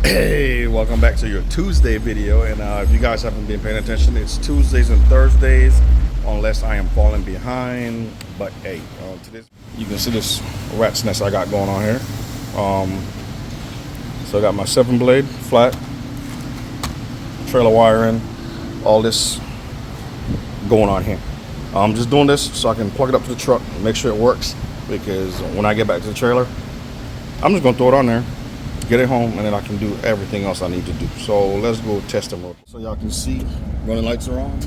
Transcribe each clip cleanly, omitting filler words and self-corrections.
Hey, welcome back to your Tuesday video. And if you guys haven't been paying attention, it's Tuesdays and Thursdays, unless I am falling behind. But hey, today you can see this rat's nest I got going on here. So I got my 7-blade flat, trailer wiring, all this going on here. I'm just doing this so I can plug it up to the truck and make sure it works, because when I get back to the trailer, I'm just gonna throw it on there, get it home, and then I can do everything else I need to do. So let's go test them real quick. So y'all can see running lights are on.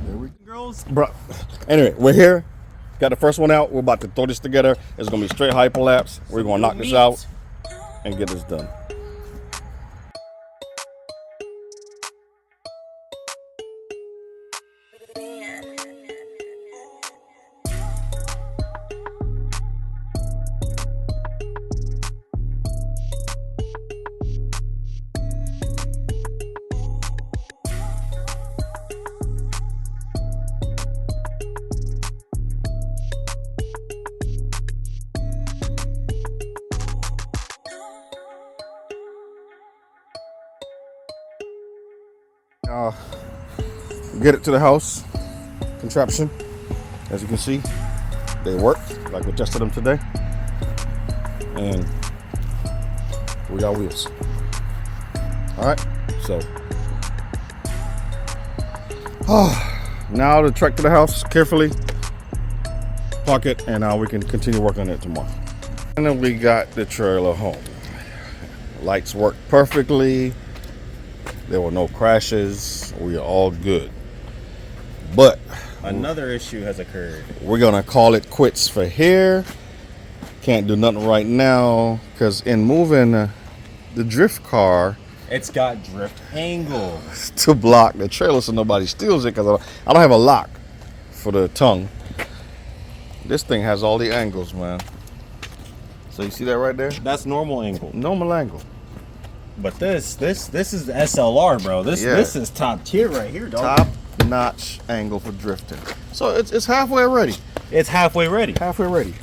There we go. Girls. Bro, anyway, we're here. Got the first one out. We're about to throw this together. It's gonna be straight hyperlapse. We're gonna knock this out and get this done. Get it to the house contraption. As you can see, they work like we tested them today, and we got wheels. All right, so now the truck to the house, carefully park it, and we can continue working on it tomorrow. And then we got the trailer home. Lights work perfectly. There were no crashes. We are all good. But another issue has occurred. We're gonna call it quits for here. Can't do nothing right now, because in moving the drift car, It's got drift angle to block the trailer so nobody steals it, because I don't have a lock for the tongue. This thing has all the angles, man. So you see that right there? That's normal angle. Normal angle. But this is the SLR, bro. This is top tier right here, dog. Top notch angle for drifting. So it's halfway ready. It's halfway ready. Halfway ready.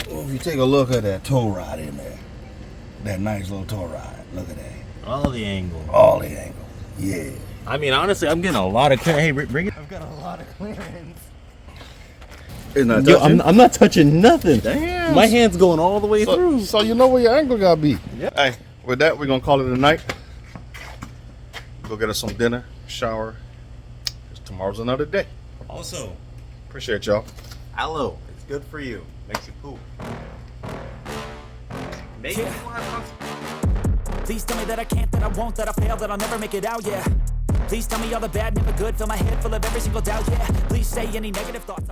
Well, if you take a look at that tow rod in there, that nice little tow rod, look at that. All the angle. All the angle. Yeah. I mean, honestly, I'm getting a lot of clearance. Hey, bring it. I've got a lot of clearance. It's not Yo, touching. I'm not touching nothing. Damn. My hand's going all the way through. So you know where your angle gotta be. Yeah. Hey, with that, we're gonna call it a night. Go get us some dinner, shower. Tomorrow's another day. Also, Appreciate y'all. aloe. It's good for you. Makes you poop. Maybe you will have Please tell me that I can't, that I won't, that I fail, that I'll never make it out, yeah. Please tell me all the bad, never good, fill my head full of every single doubt, yeah. Please say any negative thoughts.